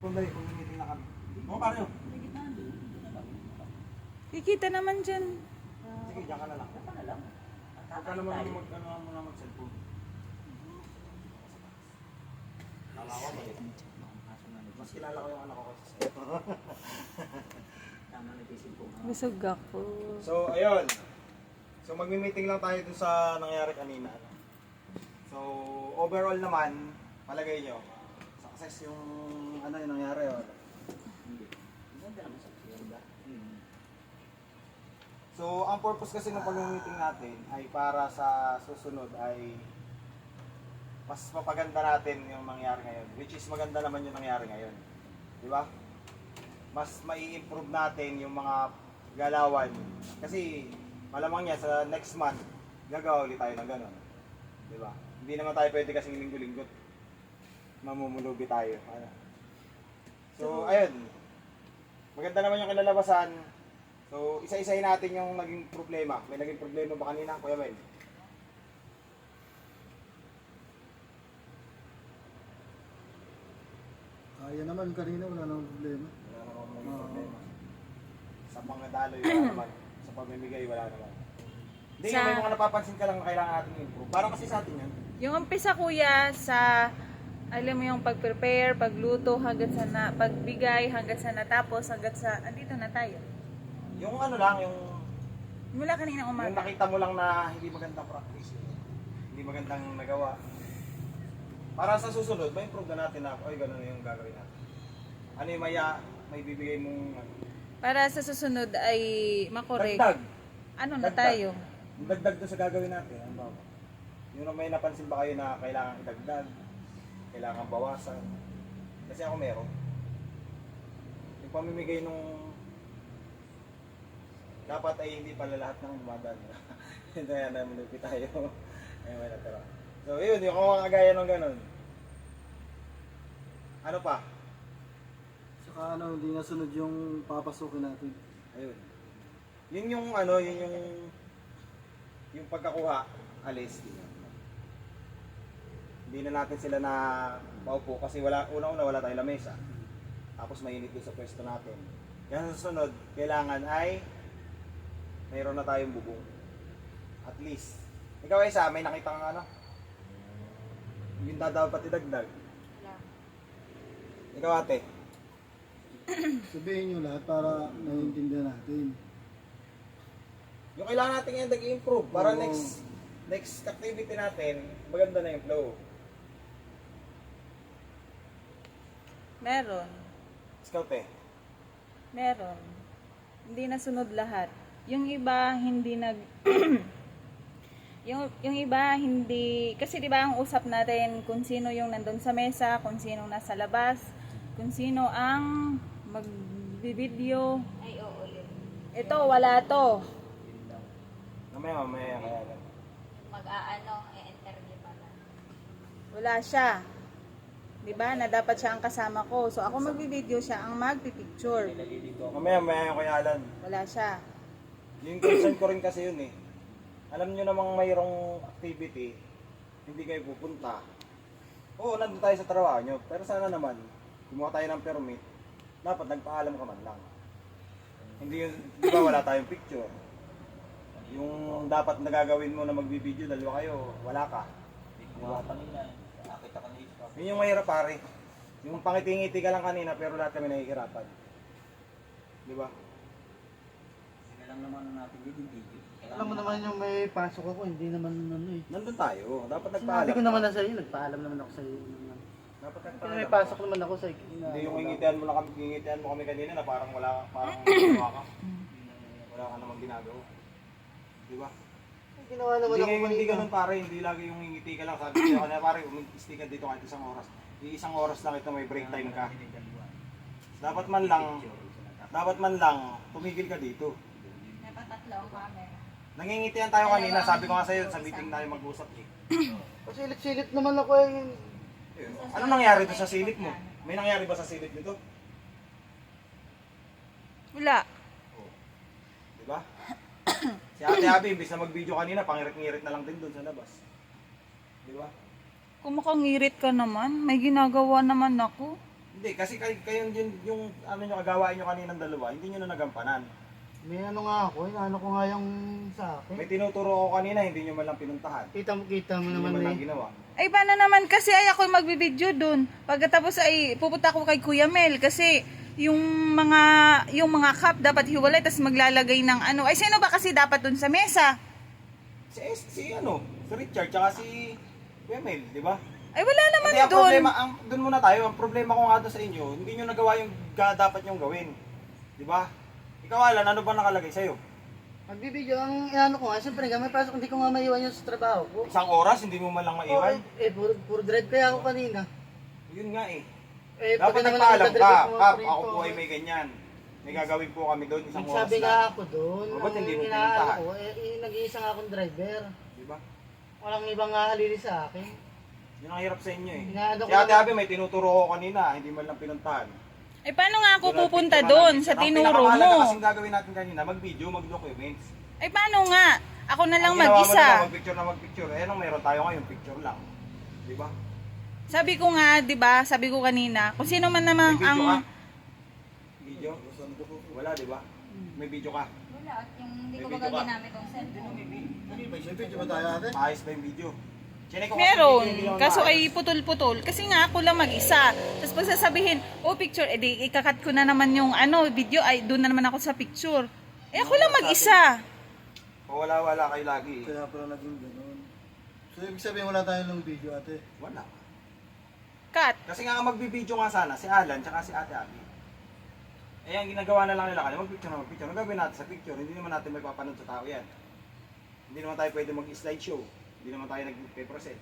Kung meeting na kami. Oo, pareho. Kikita naman dyan. Sige, diyan ka na lang. Huwag ka naman mag-cellphone. Nalawa ba eh? Mas kilala ko yung anak ko kasi sa'yo. Busog ako. So, ayun. So, magmi-meeting lang tayo dun sa nangyari kanina. So, overall naman, palagay nyo, success yung ano yung nangyari. Oh. So, ang purpose kasi ng pag-meeting natin ay para sa susunod ay mas mapaganda natin yung nangyari ngayon. Which is maganda naman yung nangyari ngayon. Di ba? Mas mai-improve natin yung mga galawan. Kasi malamang yan sa next month, gagawa ulit tayo ng gano'n. Di ba? Hindi naman tayo pwede kasing linggo-linggot. Mamumulubi tayo. Ano? So, ayun. Maganda naman yung kinalabasan. So, isa-isahin natin yung naging problema. May naging problema ba kanina, Kuya Mel? Kaya naman kanina, wala namang problema. Wala namang naging problema. Sa pangadaloy, wala naman. Sa pamimigay, wala naman. Hindi, may mga napapansin ka lang na kailangan natin i-improve. Parang kasi sa atin yan. Yung umpisa kuya sa, alam mo yung pag-prepare, pagluto, hanggat sa pagbigay, hanggat sa natapos, hanggat sa, andito na tayo. Yung ano lang, yung Mula kanina yung umaga. nakita mo lang na hindi magandang practice. Hindi magandang nagawa. Para sa susunod, may improve na natin na, oy, ganun na yung gagawin natin. Ano yung may bibigay mong ano, Para sa susunod ay makorek. dagdag. Ano na Dagdag. tayo? Yung dagdag doon sa gagawin natin. Ang bawa. Yung may napansin ba kayo na kailangan idagdag, kailangan bawasan. Kasi ako meron. Yung pamimigay nung dapat ay hindi pala lahat ng dumadaan. Hindi na namin tayo. Ay, may natira. So, yun, yung mga kagaya ng ganun. Ano pa? Saka ano, hindi nasunod yung papasukin natin. Ayun. Yun yung ano, yun yung pagkakuha, alis. Hindi na natin sila na paupo kasi una-una wala tayong lamesa. Tapos mainit doon sa pwesto natin. Kaya sa susunod, kailangan ay mayroon na tayong bubong. At least. Ikaw ay may nakita kang ano? Yung dapat idagdag. Ikaw ate. Sabihin nyo lahat para naiintindihan natin. Yung kailangan natin ngayon nag-improve para Oo. next activity natin, maganda na yung flow. Meron. Scout eh. Meron. Hindi nasunod lahat. Yung iba hindi yung iba hindi kasi 'di ba ang usap natin kung sino yung nandun sa mesa, kung sino nasa labas, kung sino ang magbibideo. Ay, oo, yun. Ito wala to. Mamaya kaya lang. Mag-aano, i-interview pala. Wala siya. 'Di ba? Na dapat siya ang kasama ko. So ako magbibideo, siya ang magpipicture. Mamaya kaya Alan. Wala siya. Yung concern ko rin kasi yun eh. Alam nyo namang mayroong activity, hindi kayo pupunta. Oo, nandun tayo sa trabaho nyo. Pero sana naman, kumuha tayo ng permit, dapat nagpaalam ka man lang. Hindi yun, di ba wala tayong picture? Yung dapat nagagawin mo na magbibideo, dalawa kayo, wala ka. Diba? Yun yung mahirap pare. Yung pangiti-ngiti ka lang kanina, pero lahat kami nahihirapan. Di ba? Alam mo naman yung may pasok ako, hindi naman ano eh. Nandun tayo, dapat Sinabi nagpaalam. ko naman na sa'yo, nagpaalam naman ako sa'yo. Dapat Pero nagpaalam. may pasok naman ako sa'yo. Hindi yung ngingitian mo kami kanina na parang ginawa ka. Wala ka namang ginagawa. Di ba? Ginawa naman Hindi ako ngayon hindi kanina. ganun pare, hindi lagi yung ngingiti ka lang. Sabi ko kanina pare, umingiti ka dito kahit isang oras. Isang oras lang ito, may break time ka. Dapat man lang tumigil ka dito. Dapat tatlo ang camera. Nangingitian tayo kanina, sabi ko nga sa'yo, sa meeting tayo mag-usap eh. Pasilit-silit naman ako eh. Ano nangyari doon sa silip mo? May nangyari ba sa silip nito? Wala. Di ba? Si Ate Abby, imbis na mag-video kanina, pangirit-ngirit na lang din doon sa labas. Di ba? Kung makangirit ka naman, may ginagawa naman ako. Hindi, kasi kayo yung ano nyo, kagawain nyo kaninang dalawa, hindi nyo na nagampanan. May ano nga ako, inaano ko nga yung sa akin. May tinuturo ko kanina, hindi nyo man lang pinuntahan. Kita mo Hindi nyo naman man lang eh. ginawa. Ay, paano naman kasi ay ako magbibideo dun. Pagkatapos ay pupunta ako kay Kuya Mel kasi yung mga cup dapat hiwalay tapos maglalagay ng ano. Ay, sino ba kasi dapat dun sa mesa? Si Richard, tsaka si Kuya Mel, di ba? Ay, wala naman Hindi, ang dun. problema, doon muna tayo, ang problema ko nga doon sa inyo, hindi nyo nagawa yung dapat nyong gawin. Di ba? Ikaw, Alan, ano ba nakalagay sa'yo? Magbibideo, ang inaano ko nga, siyempre nga may pasok, hindi ko nga maiwan yung sa trabaho ko. Isang oras, hindi mo man lang maiwan? Puro dread kaya ako kanina. Yun nga eh. Pagka Dapat naman nagpaalam nagdadrive ka, ako, Kap, prito ako po ay may ganyan. May gagawin po kami doon, isang oras Nagsabi nga na. ako doon, O, ba't hindi mo inaano pinuntahan? ko, nag-iisa nga akong driver. Di ba? Walang ibang aalili sa akin. Yun ang hirap sa inyo eh. Inaano Si ko Ate lang- Abby may tinuturo ko kanina, hindi man lang pinuntahan. Ay, paano nga ako Doon ang pupunta picture doon natin. sa Ang tinuro pinakamahalaga mo? kasing gagawin natin kanina, mag-video, mag-documents. Ay, paano nga? Ako na lang Ang ginawa mo mag-isa. nila, mag-picture na mag-picture. Eh, anong meron tayo ngayon? Picture lang. Di ba? Sabi ko nga, 'di ba? Sabi ko kanina, kung sino man May namang video ka? ang Video? Wala, di ba? May video ka. Wala, at yung hindi ko May baga video ka? ginamit yung cellphone. May video ba tayo ate? Ayos ba yung video? Chinek ko kasi meron, hindi naman kaso maayos. ay putol-putol. Kasi nga ako lang mag-isa. Tapos pag sasabihin, oh picture, edi ikakat ko na naman yung video, ay doon na naman ako sa picture. Eh ako lang mag-isa. O wala kayo lagi eh. Kaya pala naging ganun. So ibig sabihin wala tayong video ate? Wala. Cut. Kasi nga ang magbibideo nga sana, si Alan tsaka si Ate Abby. Eh, ang ginagawa na lang nila kanina, mag-picture. Ang gagawin natin sa picture, hindi naman natin may papanood sa tao yan. Hindi naman tayo pwede mag-slideshow. Hindi naman tayo nag-present.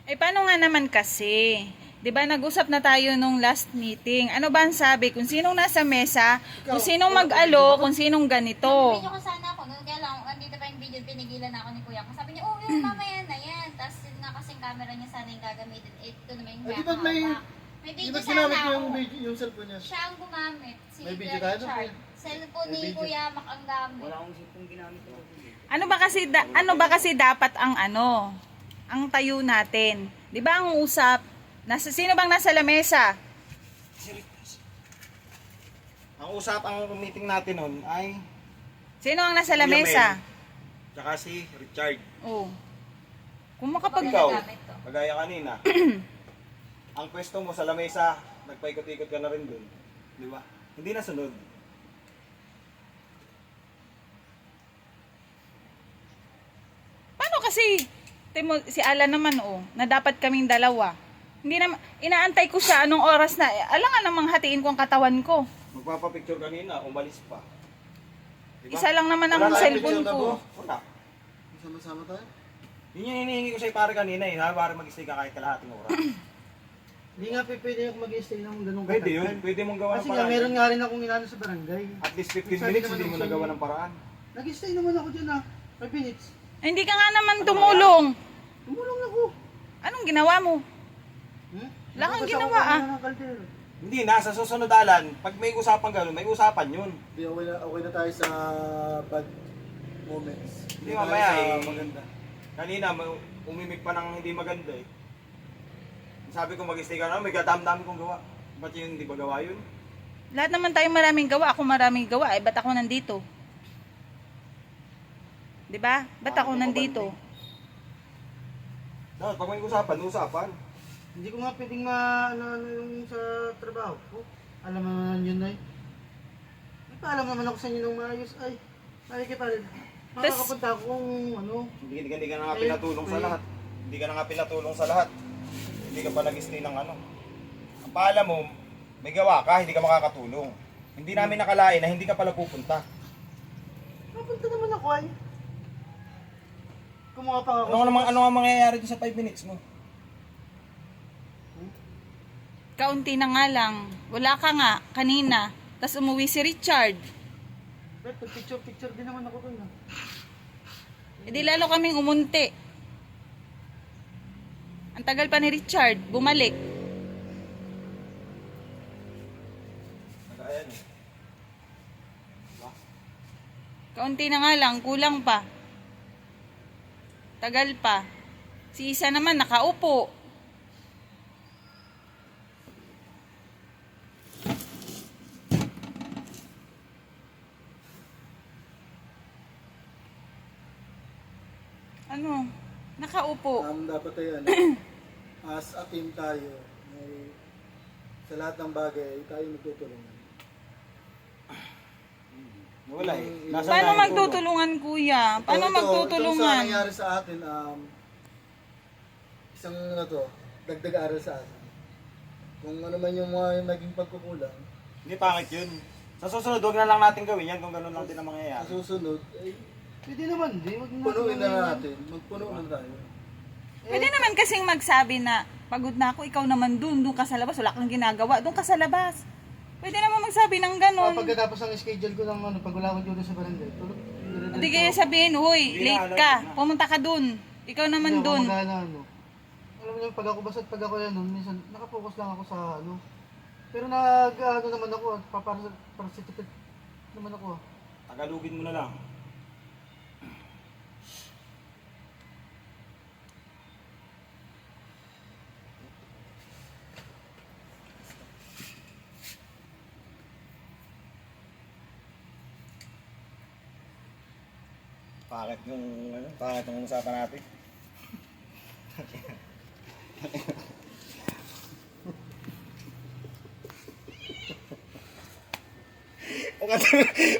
Eh paano nga naman kasi? 'Di ba nag-usap na tayo nung last meeting. Ano ba ang sabi? Kung sinong nasa mesa, kung sinong mag-alo, kung sinong ganito. Video ko sana ako, noon kaya lang, nandito pa yung video, pinigilan na ako ni Kuya ko. Sabi niya, oh, yun, mamaya na yan. Tapos yun nga kasing camera niya sana yung gagamitin. Ito naman yung Di ba't may- hawak. May Di video ba't sana ginamit ako. niyo yung video, yung cellphone niya? Siya ang gumamit. Si May video Kuya tayo Richard. doon, Cellphone May ni video. Kuya Mac ang gamit. Ano ba kasi dapat ang ang tayo natin? 'Di ba ang usap, sino bang nasa lamesa? Ang meeting natin nun ay Sino ang nasa Kuya lamesa? Mel, tsaka si Richard. Oh. Kung Pag makapag Ikaw, ginagamit to. kagaya kanina, ang pwesto mo sa lamesa, nagpaikot-ikot ka na rin dun. Di ba? Hindi nasunod. Paano kasi si Alan naman na dapat kaming dalawa. Hindi naman inaantay ko siya anong oras na. Alangan namang hatiin ko ang katawan ko. Magpapapicture kanina, umalis pa. Di ba? Isa lang naman ang Wala tayong cellphone picture na ko. po. Wala. Sama-sama tayo? Yun yung hinihingi ko sa'yo pare kanina eh. Para mag-stay ka kahit kalahating oras. Hindi nga pwede ako mag-stay ng ganung Pwede yun. Pwede mong gawa ng Kasi nga paraan. meron nga rin akong inano sa barangay. At least 15 Sabi minutes naman hindi mo ako sa nagawa inyo. ng paraan. Nag-stay naman ako dyan 5 minutes. Ay, hindi ka nga naman tumulong. Tumulong ako. Anong ginawa mo? Wala kang Nagbabasa ginawa, ako kanina ng kaldero. Hindi na, sa susunod Alan, pag may usapan gano'n, may usapan yun. Hindi, okay na tayo sa bad moments. Hindi tayo mamaya sa eh. maganda. Kanina, umimik pa ng hindi maganda eh. Sabi ko mag-stay ka na, may gadam-dami kong gawa. Ba't yun, hindi ba gawa yun? Lahat naman tayo maraming gawa. Ako maraming gawa. Eh, ba't ako nandito? 'Di ba? Ba't ako nandito? Dapat pag may usapan. Hindi ko nga pwedeng ano yung sa trabaho ko. Alam mo naman yun ay. May paalam naman ako sa inyo ng maayos ay. Nakikiparin. Makakapunta ako kung ano. Hindi ka na nga pinatulong sa lahat. Hindi ka na nga pinatulong sa lahat. Hindi ka pa nag-stay ng ano. Ang paalam mo, may gawa ka, hindi ka makakatulong. Hindi namin nakalain na hindi ka pala pupunta. Napunta naman ako ay. Kumuha pa ako. Ano nga mangyayari doon sa 5 minutes mo? Kaunti na nga lang. Wala ka nga kanina. Tapos umuwi si Richard. Bet, picture din naman ako doon. E di lalo kaming umunti. Ang tagal pa ni Richard. Bumalik. Ayan eh. Kaunti na nga lang. Kulang pa. Tagal pa. Si Isa naman nakaupo. ano, nakaupo. Dapat ay ano, as a team tayo, may, sa lahat ng bagay, tayo magtutulungan. Wala eh. Nasa Paano tayo magtutulungan, kuya? Paano Ito sa magtutulungan? nangyari sa atin, isang ano to, dagdag aral sa atin. Kung ano man yung mga naging pagkukulang, Hindi pangit yun. Sa susunod, huwag na lang natin gawin yan kung ganun lang din ang sa mangyayari. susunod, eh, pwede naman, di. Punuin na natin, magpuno na tayo. Pwede naman kasing magsabi na, pagod na ako, ikaw naman doon ka sa labas, wala kang ginagawa, doon ka sa labas. Pwede naman magsabi ng ganon. Pagkatapos ng schedule ko ng ano, pag wala ko dito sa barangay, tulog. Hindi kaya sabihin, huy, late ka, pumunta ka doon. Ikaw naman doon. Ano. Alam niyo, pag ako basta't pag ako yan, minsan nakapokus lang ako sa ano. Pero nag-ano naman ako, parasiticate naman ako. Tagalugin mo na lang. Pangit yung usapan natin.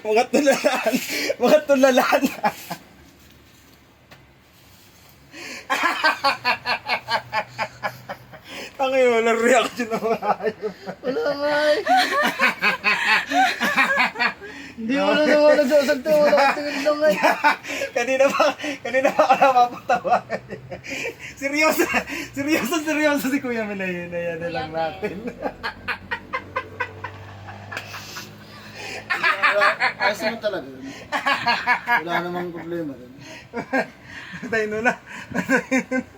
Mga tulalan. Mga tulalan. Tangin mo, walang reaction ng mga hayop. Wala nga eh. Hindi mo na naman nagsasalta, wala ka tingin lang eh. Kanina pa ako napapatawa. Seryoso si Kuya Mel. Ayan na lang natin. Ayos naman talaga yun. Wala namang problema rin. Tayo na.